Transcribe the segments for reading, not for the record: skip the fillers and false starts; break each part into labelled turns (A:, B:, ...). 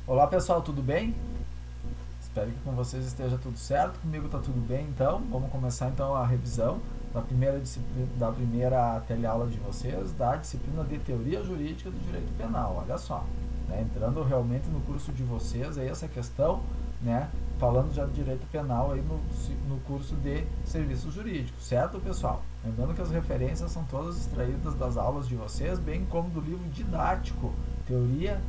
A: Olá pessoal, tudo bem? Espero que com vocês esteja tudo certo, comigo está tudo bem então. Vamos começar então a revisão da primeira disciplina, da primeira teleaula de vocês, da disciplina de Teoria Jurídica do Direito Penal. Olha só, né, entrando realmente no curso de vocês aí essa questão, né, falando já de direito penal aí no curso de serviços jurídicos, certo pessoal? Lembrando que as referências são todas extraídas das aulas de vocês, bem como do livro didático Teoria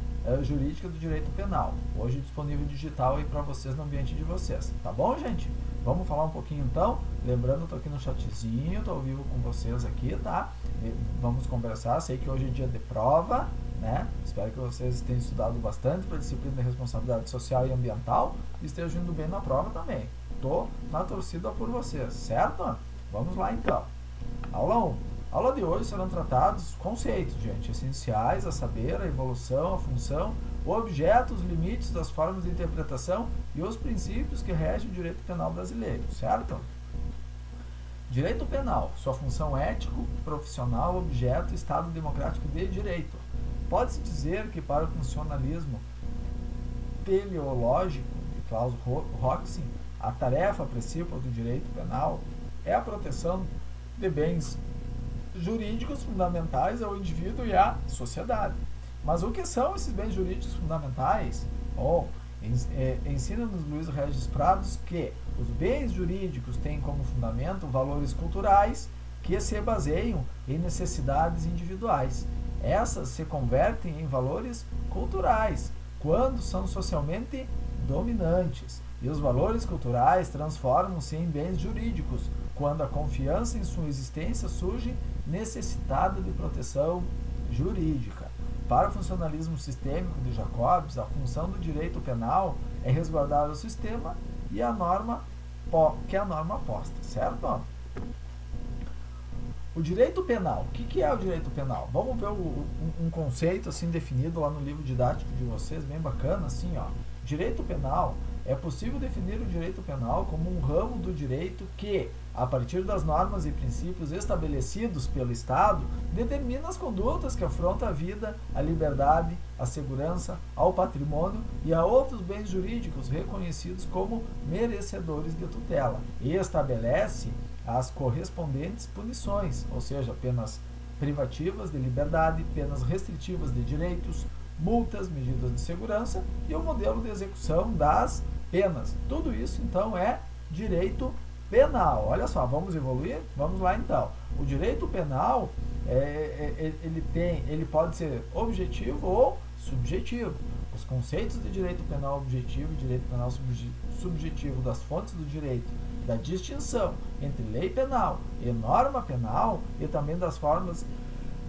A: Jurídica do Direito Penal, hoje disponível digital aí para vocês no ambiente de vocês, tá bom, gente? Vamos falar um pouquinho então, lembrando, eu tô aqui no chatzinho, tô ao vivo com vocês aqui, tá? E vamos conversar, sei que hoje é dia de prova, né? Espero que vocês tenham estudado bastante para a disciplina de responsabilidade social e ambiental e estejam indo bem na prova também. Tô na torcida por vocês, certo? Vamos lá então. Aula 1. Aula de hoje serão tratados conceitos, gente, essenciais a saber, a evolução, a função, o objeto, os limites das formas de interpretação e os princípios que regem o direito penal brasileiro, certo? Direito penal, sua função ético, profissional, objeto, Estado democrático de direito. Pode-se dizer que para o funcionalismo teleológico de Klaus Roxin, a tarefa principal do direito penal é a proteção de bens jurídicos fundamentais ao indivíduo e à sociedade. Mas o que são esses bens jurídicos fundamentais? Ensina-nos Luiz Regis Prados que os bens jurídicos têm como fundamento valores culturais que se baseiam em necessidades individuais. Essas se convertem em valores culturais quando são socialmente dominantes, e os valores culturais transformam-se em bens jurídicos quando a confiança em sua existência surge necessitada de proteção jurídica. Para o funcionalismo sistêmico de Jacobs, a função do direito penal é resguardar o sistema e a norma que é a norma posta, certo? O direito penal. O que é o direito penal? Vamos ver um conceito assim definido lá no livro didático de vocês, bem bacana, assim, ó. Direito penal. É possível definir o direito penal como um ramo do direito que, a partir das normas e princípios estabelecidos pelo Estado, determina as condutas que afrontam a vida, a liberdade, a segurança, ao patrimônio e a outros bens jurídicos reconhecidos como merecedores de tutela, e estabelece as correspondentes punições, ou seja, penas privativas de liberdade, penas restritivas de direitos, multas, medidas de segurança e o modelo de execução das penas. Tudo isso, então, é direito penal. Olha só, vamos evoluir? Vamos lá, então. O direito penal, ele pode ser objetivo ou subjetivo. Os conceitos de direito penal objetivo e direito penal subjetivo das fontes do direito, da distinção entre lei penal e norma penal e também das formas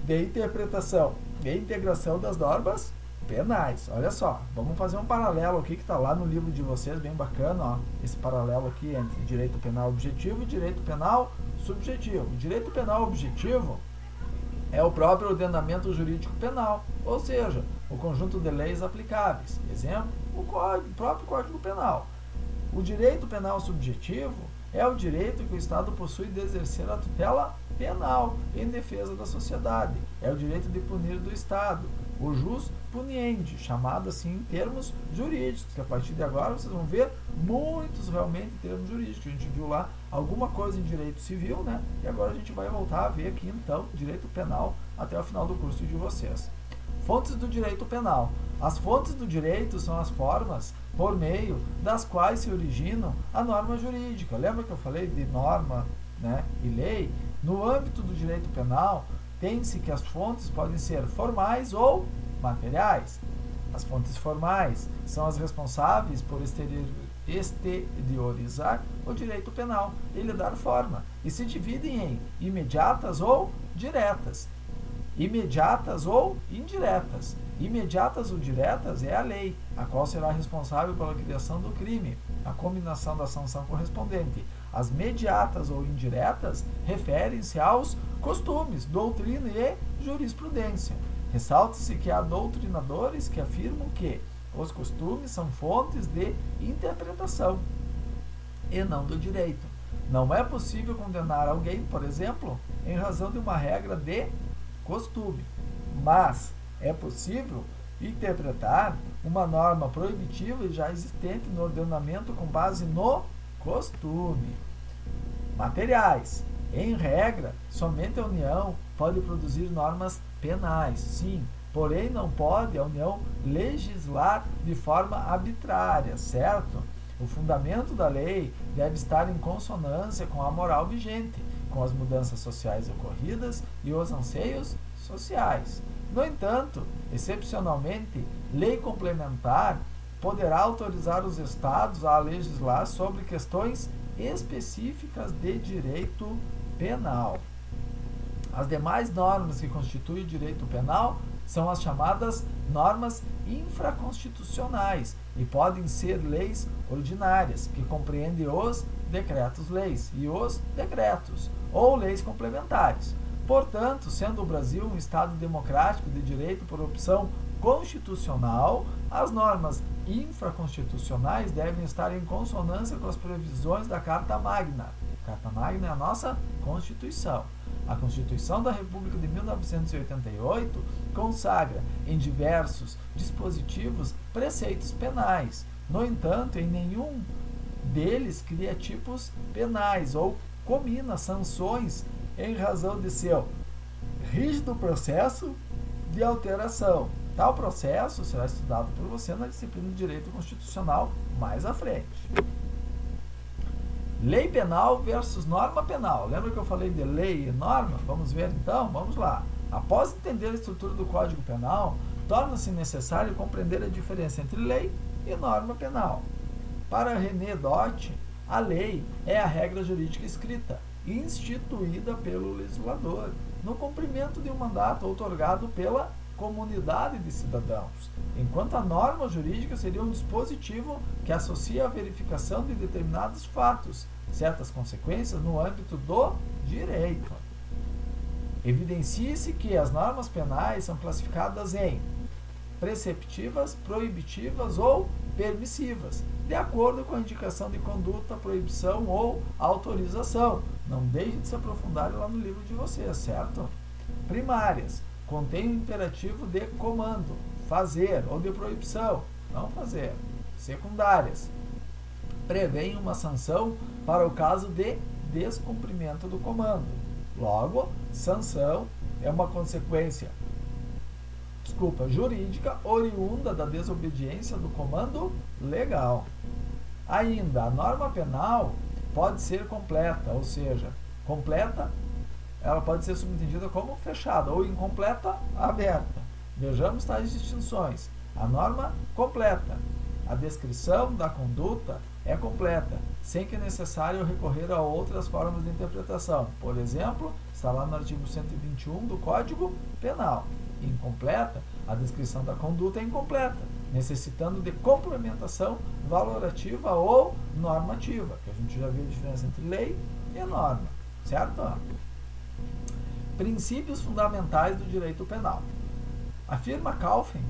A: de interpretação e integração das normas penais. Olha só, vamos fazer um paralelo aqui que está lá no livro de vocês, bem bacana, ó, esse paralelo aqui entre direito penal objetivo e direito penal subjetivo. O direito penal objetivo é o próprio ordenamento jurídico penal, ou seja, o conjunto de leis aplicáveis. Exemplo, o próprio Código Penal. O direito penal subjetivo é o direito que o Estado possui de exercer a tutela penal em defesa da sociedade. É o direito de punir do Estado, o jus puniendi, chamado assim em termos jurídicos, que a partir de agora vocês vão ver muitos realmente termos jurídicos. A gente viu lá alguma coisa em direito civil, né? E agora a gente vai voltar a ver aqui então direito penal até o final do curso de vocês. Fontes do direito penal. As fontes do direito são as formas por meio das quais se originam a norma jurídica. Lembra que eu falei de norma, né, e lei? No âmbito do direito penal, tem-se que as fontes podem ser formais ou materiais. As fontes formais são as responsáveis por exteriorizar o direito penal e lhe dar forma, e se dividem em imediatas ou diretas. Imediatas ou indiretas. Imediatas ou diretas é a lei, a qual será responsável pela criação do crime, a combinação da sanção correspondente. As mediatas ou indiretas referem-se aos costumes, doutrina e jurisprudência. Ressalta-se que há doutrinadores que afirmam que os costumes são fontes de interpretação e não do direito. Não é possível condenar alguém, por exemplo, em razão de uma regra de costume, mas é possível interpretar uma norma proibitiva já existente no ordenamento com base no costume. Materiais. Em regra, somente a União pode produzir normas penais, sim, porém não pode a União legislar de forma arbitrária, certo? O fundamento da lei deve estar em consonância com a moral vigente, com as mudanças sociais ocorridas e os anseios sociais. No entanto, excepcionalmente, lei complementar poderá autorizar os Estados a legislar sobre questões específicas de direito penal. As demais normas que constituem o direito penal são as chamadas normas infraconstitucionais e podem ser leis ordinárias, que compreendem os decretos-leis e os decretos, ou leis complementares. Portanto, sendo o Brasil um Estado democrático de direito por opção constitucional, as normas infraconstitucionais devem estar em consonância com as previsões da Carta Magna. A Carta Magna é a nossa Constituição. A Constituição da República de 1988 consagra em diversos dispositivos preceitos penais. No entanto, em nenhum deles cria tipos penais ou comina sanções em razão de seu rígido processo de alteração. Tal processo será estudado por você na disciplina de Direito Constitucional mais à frente. Lei penal versus norma penal. Lembra que eu falei de lei e norma? Vamos ver então? Vamos lá. Após entender a estrutura do Código Penal, torna-se necessário compreender a diferença entre lei e norma penal. Para René Dott, a lei é a regra jurídica escrita, instituída pelo legislador, no cumprimento de um mandato outorgado pela comunidade de cidadãos, enquanto a norma jurídica seria um dispositivo que associa a verificação de determinados fatos, certas consequências no âmbito do direito. Evidencie-se que as normas penais são classificadas em preceptivas, proibitivas ou permissivas, de acordo com a indicação de conduta, proibição ou autorização. Não deixe de se aprofundar lá no livro de vocês, certo? Primárias. Contém o imperativo de comando, fazer, ou de proibição, não fazer. Secundárias. Prevêem uma sanção para o caso de descumprimento do comando. Logo, sanção é uma consequência jurídica oriunda da desobediência do comando legal. Ainda, a norma penal pode ser completa, ou seja, completa, ela pode ser subentendida como fechada, ou incompleta, aberta. Vejamos tais distinções. A norma completa. A descrição da conduta é completa, sem que é necessário recorrer a outras formas de interpretação. Por exemplo, está lá no artigo 121 do Código Penal. Incompleta, a descrição da conduta é incompleta, necessitando de complementação valorativa ou normativa, que a gente já viu a diferença entre lei e norma, certo? Princípios fundamentais do direito penal. Afirma Calvin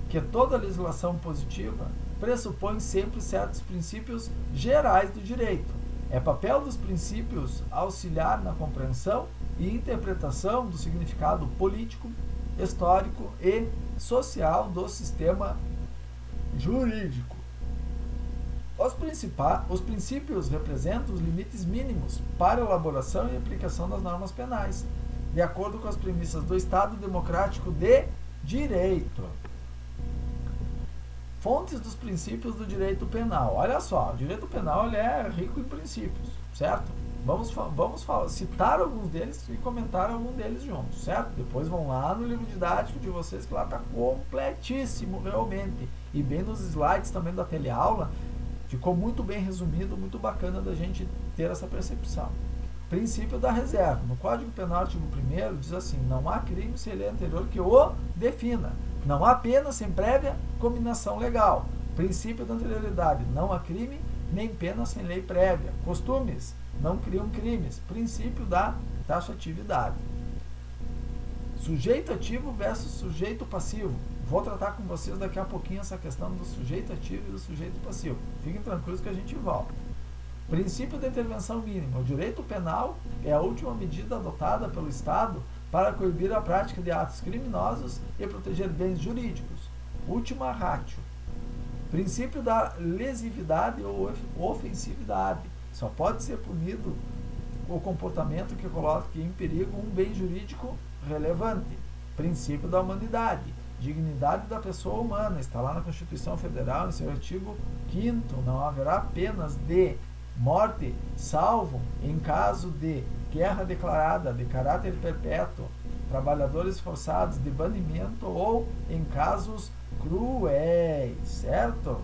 A: que toda legislação positiva pressupõe sempre certos princípios gerais do direito. É papel dos princípios auxiliar na compreensão e interpretação do significado político, histórico e social do sistema jurídico. Os princípios representam os limites mínimos para a elaboração e aplicação das normas penais, de acordo com as premissas do Estado Democrático de Direito. Fontes dos princípios do direito penal. Olha só, o direito penal ele é rico em princípios, certo? Vamos citar alguns deles e comentar algum deles juntos, certo? Depois vão lá no livro didático de vocês, que lá está completíssimo realmente. E bem nos slides também da teleaula, ficou muito bem resumido, muito bacana da gente ter essa percepção. Princípio da reserva. No Código Penal, artigo 1º, diz assim: não há crime sem lei anterior que o defina. Não há pena sem prévia cominação legal. Princípio da anterioridade. Não há crime nem pena sem lei prévia. Costumes não criam crimes. Princípio da taxatividade. Sujeito ativo versus sujeito passivo. Vou tratar com vocês daqui a pouquinho essa questão do sujeito ativo e do sujeito passivo. Fiquem tranquilos que a gente volta. Princípio da intervenção mínima. O direito penal é a última medida adotada pelo Estado para coibir a prática de atos criminosos e proteger bens jurídicos. Ultima ratio. Princípio da lesividade ou ofensividade. Só pode ser punido o comportamento que coloque em perigo um bem jurídico relevante. Princípio da humanidade. Dignidade da pessoa humana. Está lá na Constituição Federal, em seu artigo 5º. Não haverá penas de morte, salvo em caso de guerra declarada de caráter perpétuo, trabalhadores forçados de banimento ou em casos cruéis, certo?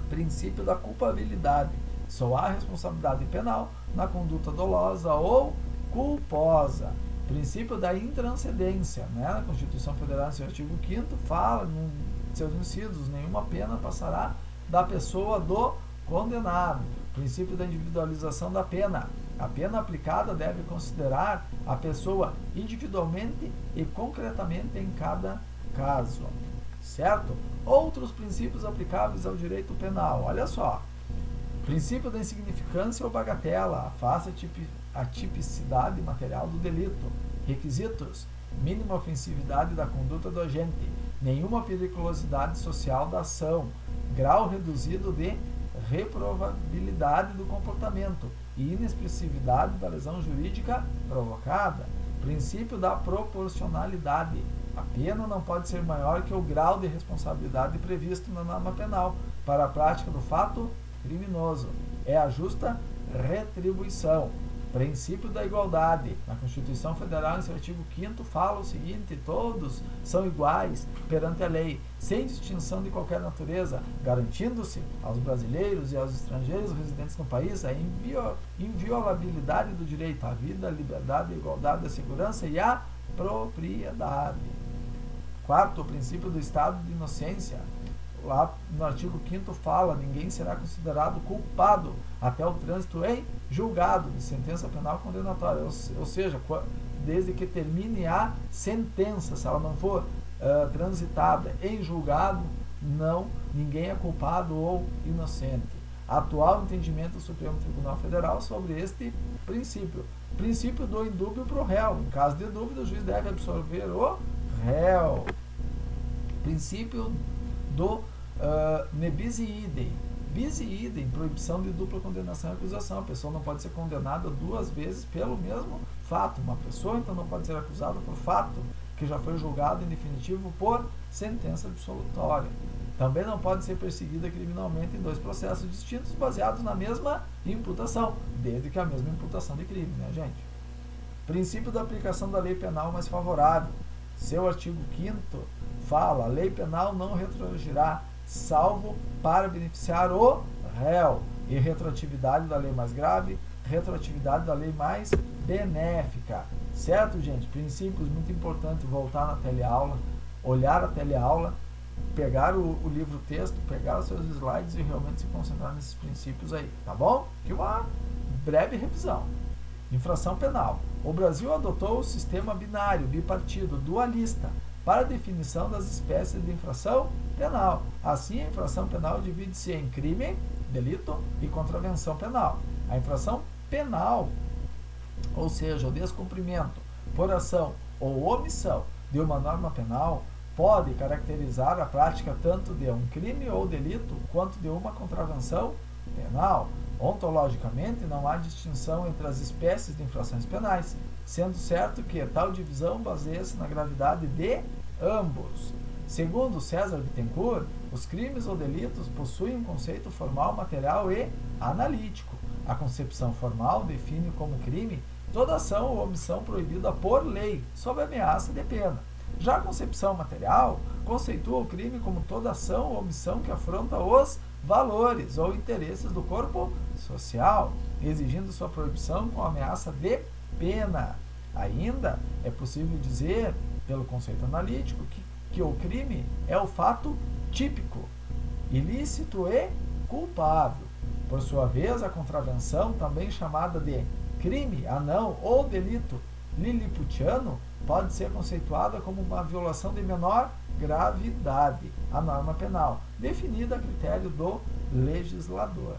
A: Princípio da culpabilidade. Só há responsabilidade penal na conduta dolosa ou culposa. Princípio da intranscendência, né? Na Constituição Federal, no seu artigo 5º, fala, em seus incisos, nenhuma pena passará da pessoa do condenado. Princípio da individualização da pena. A pena aplicada deve considerar a pessoa individualmente e concretamente em cada caso, certo? Outros princípios aplicáveis ao direito penal. Olha só. Princípio da insignificância ou bagatela. Afasta a tipicidade material do delito. Requisitos. Mínima ofensividade da conduta do agente. Nenhuma periculosidade social da ação. Grau reduzido de reprovabilidade do comportamento e inexpressividade da lesão jurídica provocada. Princípio da proporcionalidade. A pena não pode ser maior que o grau de responsabilidade previsto na norma penal para a prática do fato criminoso. É a justa retribuição. Princípio da igualdade. Na Constituição Federal, em seu artigo 5º, fala o seguinte: todos são iguais perante a lei, sem distinção de qualquer natureza, garantindo-se aos brasileiros e aos estrangeiros residentes no país a inviolabilidade do direito à vida, à liberdade, à igualdade, à segurança e à propriedade. Quarto, o princípio do estado de inocência. Lá no artigo 5º fala: ninguém será considerado culpado até o trânsito em julgado de sentença penal condenatória, ou seja, desde que termine a sentença. Se ela não for transitada em julgado, ninguém é culpado ou inocente. Atual entendimento do Supremo Tribunal Federal sobre este princípio. Princípio do indúbio pro réu. Em caso de dúvida, o juiz deve absolver o réu. Princípio do ne bis idem. Bis idem, proibição de dupla condenação e acusação. A pessoa não pode ser condenada duas vezes pelo mesmo fato. Uma pessoa, então, não pode ser acusada por fato que já foi julgado em definitivo por sentença absolutória. Também não pode ser perseguida criminalmente em dois processos distintos baseados na mesma imputação, desde que a mesma imputação de crime, né, gente? Princípio da aplicação da lei penal mais favorável. Seu artigo 5º fala: a lei penal não retroagirá, salvo para beneficiar o réu. E retroatividade da lei mais grave, retroatividade da lei mais benéfica. Certo, gente? Princípios muito importantes: voltar na teleaula, olhar a teleaula, pegar o livro-texto, pegar os seus slides e realmente se concentrar nesses princípios aí, tá bom? Que uma breve revisão. Infração penal. O Brasil adotou o sistema binário, bipartido, dualista, para a definição das espécies de infração penal. Assim, a infração penal divide-se em crime, delito e contravenção penal. A infração penal, ou seja, o descumprimento por ação ou omissão de uma norma penal, pode caracterizar a prática tanto de um crime ou delito quanto de uma contravenção penal. Ontologicamente, não há distinção entre as espécies de infrações penais, sendo certo que tal divisão baseia-se na gravidade de ambos. Segundo César Bittencourt, os crimes ou delitos possuem um conceito formal, material e analítico. A concepção formal define como crime toda ação ou omissão proibida por lei, sob ameaça de pena. Já a concepção material conceitua o crime como toda ação ou omissão que afronta os valores ou interesses do corpo social, exigindo sua proibição com ameaça de pena. Ainda é possível dizer, pelo conceito analítico, que o crime é o fato típico, ilícito e culpável. Por sua vez, a contravenção, também chamada de crime, anão ou delito liliputiano, pode ser conceituada como uma violação de menor gravidade à norma penal, definida a critério do legislador.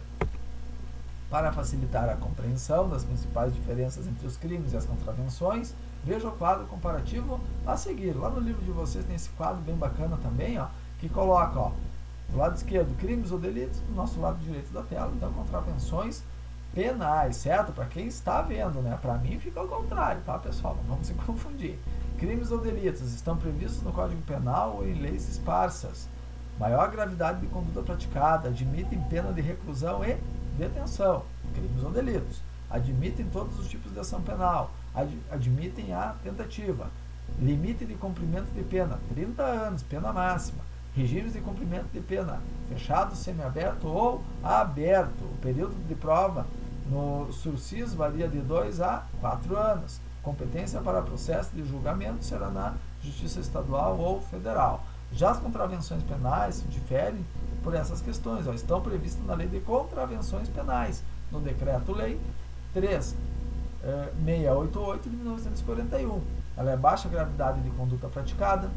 A: Para facilitar a compreensão das principais diferenças entre os crimes e as contravenções, veja o quadro comparativo a seguir. Lá no livro de vocês tem esse quadro bem bacana também, ó, que coloca, ó, do lado esquerdo, crimes ou delitos, do nosso lado direito da tela, então, contravenções penais, certo? Para quem está vendo, né? Para mim fica ao contrário, tá, pessoal? Não vamos se confundir. Crimes ou delitos estão previstos no Código Penal ou em leis esparsas. Maior gravidade de conduta praticada, admitem pena de reclusão e detenção. Crimes ou delitos. Admitem todos os tipos de ação penal. Admitem a tentativa. Limite de cumprimento de pena, 30 anos, pena máxima. Regimes de cumprimento de pena, fechado, semiaberto ou aberto. O período de prova no sursis varia de 2 a 4 anos. Competência para processo de julgamento será na Justiça Estadual ou Federal. Já as contravenções penais diferem por essas questões. Ó, estão previstas na Lei de Contravenções Penais, no Decreto-Lei 3688 de 1941. Ela é baixa gravidade de conduta praticada,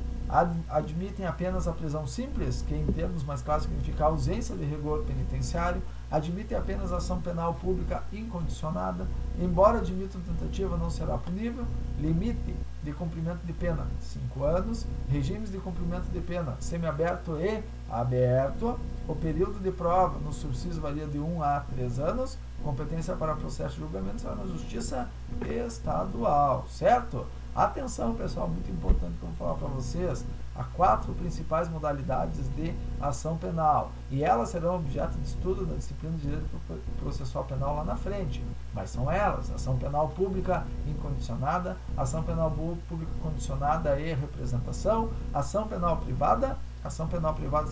A: admitem apenas a prisão simples, que em termos mais claros significa ausência de rigor penitenciário, admitem apenas a ação penal pública incondicionada, embora admitam tentativa não será punível, limite de cumprimento de pena 5 anos, regimes de cumprimento de pena semiaberto e aberto, o período de prova no sursis varia de 1 a 3 anos, competência para processo de julgamento será na Justiça Estadual, certo? Atenção, pessoal, muito importante que eu vou falar para vocês, há 4 principais modalidades de ação penal, e elas serão objeto de estudo na disciplina de Direito Processual Penal lá na frente, mas são elas: ação penal pública incondicionada, ação penal pública condicionada e representação, ação penal privada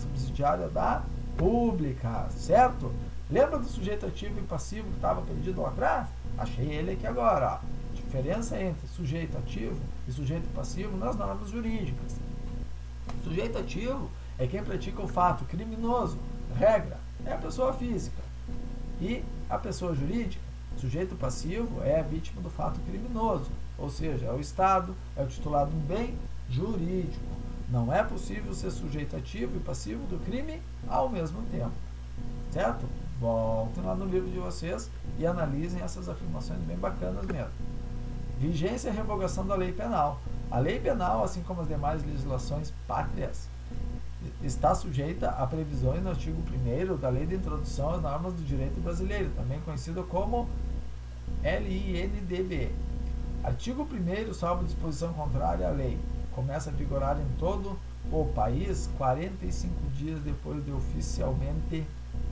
A: subsidiária da pública, certo? Lembra do sujeito ativo e passivo que estava perdido lá atrás? Achei ele aqui agora, ó. Diferença entre sujeito ativo e sujeito passivo nas normas jurídicas. Sujeito ativo é quem pratica o fato criminoso, regra, é a pessoa física. E a pessoa jurídica, sujeito passivo, é a vítima do fato criminoso, ou seja, é o Estado, é o titular de um bem jurídico. Não é possível ser sujeito ativo e passivo do crime ao mesmo tempo, certo? Voltem lá no livro de vocês e analisem essas afirmações bem bacanas mesmo. Vigência e revogação da lei penal. A lei penal, assim como as demais legislações pátrias, está sujeita a previsões no artigo 1º da Lei de Introdução às Normas do Direito Brasileiro, também conhecido como LINDB. Artigo 1º, salvo disposição contrária à lei, começa a vigorar em todo o país 45 dias depois de oficialmente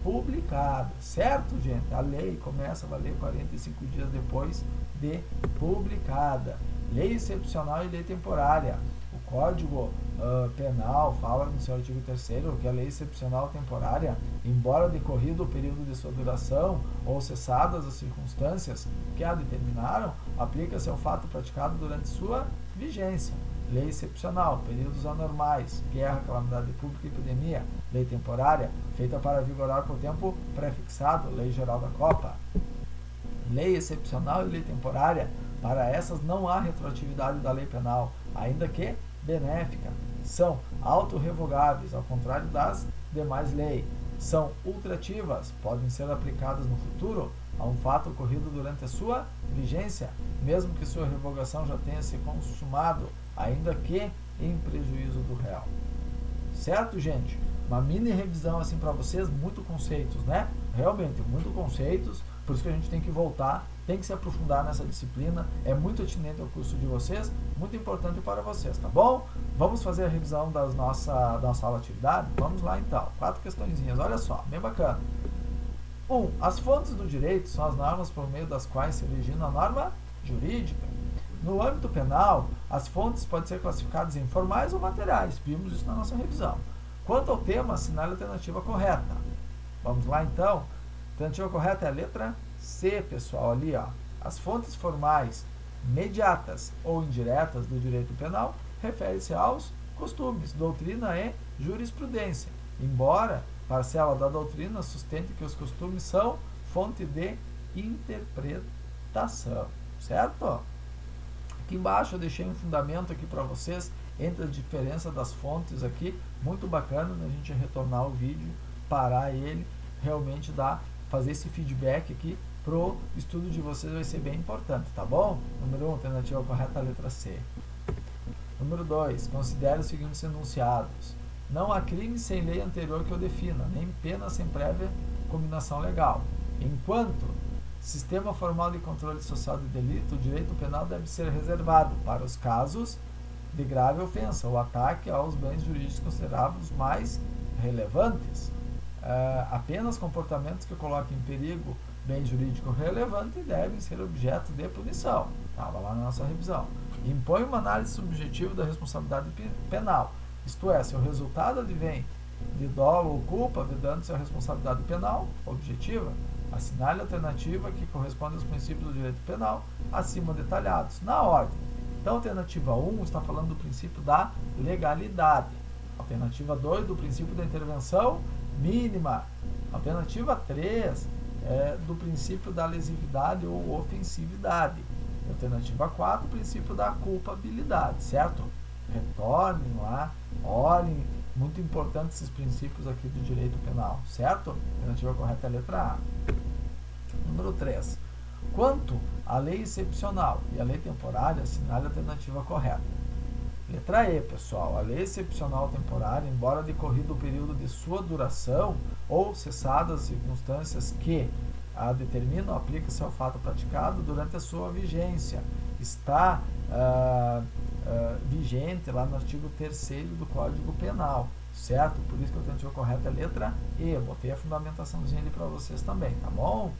A: publicada, certo, gente? A lei começa a valer 45 dias depois de publicada. Lei excepcional e lei temporária. O Código Penal fala no seu artigo 3º que a lei excepcional temporária, embora decorrido o período de sua duração ou cessadas as circunstâncias que a determinaram, aplica-se ao fato praticado durante sua vigência. Lei excepcional, períodos anormais, guerra, calamidade pública e epidemia. Lei temporária, feita para vigorar por tempo prefixado, Lei Geral da Copa. Lei excepcional e lei temporária, para essas não há retroatividade da lei penal, ainda que benéfica. São autorrevogáveis, ao contrário das demais leis. São ultrativas, podem ser aplicadas no futuro a um fato ocorrido durante a sua vigência, mesmo que sua revogação já tenha se consumado, ainda que em prejuízo do réu. Certo, gente? Uma mini revisão assim para vocês, muito conceitos, né? Realmente, muito conceitos, por isso que a gente tem que voltar, tem que se aprofundar nessa disciplina, é muito atinente ao curso de vocês, muito importante para vocês, tá bom? Vamos fazer a revisão da nossa aula de atividade? Vamos lá então, 4 questõezinhas, olha só, bem bacana. 1. As fontes do direito são as normas por meio das quais se origina a norma jurídica. No âmbito penal, as fontes podem ser classificadas em formais ou materiais, vimos isso na nossa revisão. Quanto ao tema, assinale a alternativa correta. Vamos lá então? A alternativa correta é a letra C, pessoal, ali ó. As fontes formais, mediatas ou indiretas do direito penal refere-se aos costumes, doutrina e jurisprudência, embora parcela da doutrina sustente que os costumes são fonte de interpretação, certo? Aqui embaixo eu deixei um fundamento aqui para vocês entre a diferença das fontes aqui, muito bacana, né? A gente retornar o vídeo, parar ele, realmente fazer esse feedback aqui pro estudo de vocês, vai ser bem importante, tá bom? Número 1, alternativa correta, a letra C. Número 2, considere os seguintes enunciados. Não há crime sem lei anterior que o defina, nem pena sem prévia combinação legal. Enquanto sistema formal de controle social de delito, o direito penal deve ser reservado para os casos de grave ofensa ou ataque aos bens jurídicos considerados mais relevantes. Apenas comportamentos que coloquem em perigo bem jurídico relevante devem ser objeto de punição. Estava lá na nossa revisão. Impõe uma análise subjetiva da responsabilidade penal, isto é, se o resultado advém de dolo ou culpa, vedando-se a responsabilidade penal objetiva, assinale a alternativa que corresponde aos princípios do direito penal, acima detalhados, na ordem. Então, alternativa 1 está falando do princípio da legalidade. Alternativa 2, do princípio da intervenção mínima. Alternativa 3, do princípio da lesividade ou ofensividade. Alternativa 4, o princípio da culpabilidade, certo? Retornem lá, olhem, muito importante esses princípios aqui do direito penal, certo? Alternativa correta é a letra A. Número 3. Quanto à lei excepcional e à lei temporária, assinale a alternativa correta. Letra E, pessoal. A lei excepcional temporária, embora decorrido o período de sua duração ou cessadas as circunstâncias que a determinam, aplica-se ao fato praticado durante a sua vigência. Está vigente lá no artigo 3º do Código Penal, certo? Por isso que a alternativa correta é a letra E. Eu botei a fundamentaçãozinha ali para vocês também, tá bom?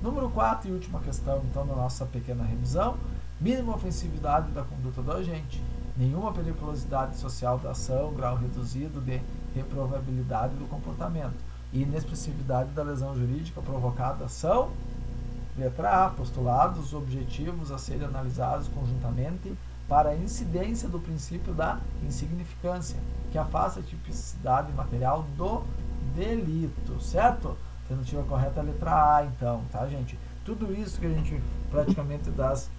A: Número 4 e última questão, então, da nossa pequena revisão. Mínima ofensividade da conduta do agente. Nenhuma periculosidade social da ação, grau reduzido de reprovabilidade do comportamento. E inexpressividade da lesão jurídica provocada são, letra A, postulados objetivos a serem analisados conjuntamente para a incidência do princípio da insignificância, que afasta a tipicidade material do delito, certo? Alternativa correta é a letra A, então, tá, gente? Tudo isso que a gente, praticamente das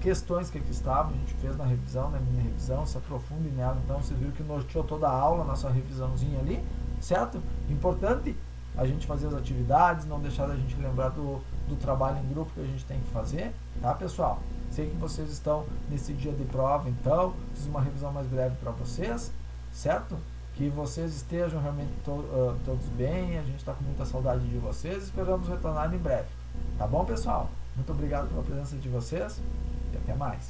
A: questões que aqui estavam, a gente fez na revisão, na minha revisão, se aprofunde nela, então você viu que norteou toda a aula, na sua revisãozinha ali, certo? Importante a gente fazer as atividades, não deixar da gente lembrar do trabalho em grupo que a gente tem que fazer, tá, pessoal? Sei que vocês estão nesse dia de prova, então, fiz uma revisão mais breve para vocês, certo? Que vocês estejam realmente todos bem, a gente está com muita saudade de vocês, esperamos retornar em breve, tá bom, pessoal? Muito obrigado pela presença de vocês e até mais.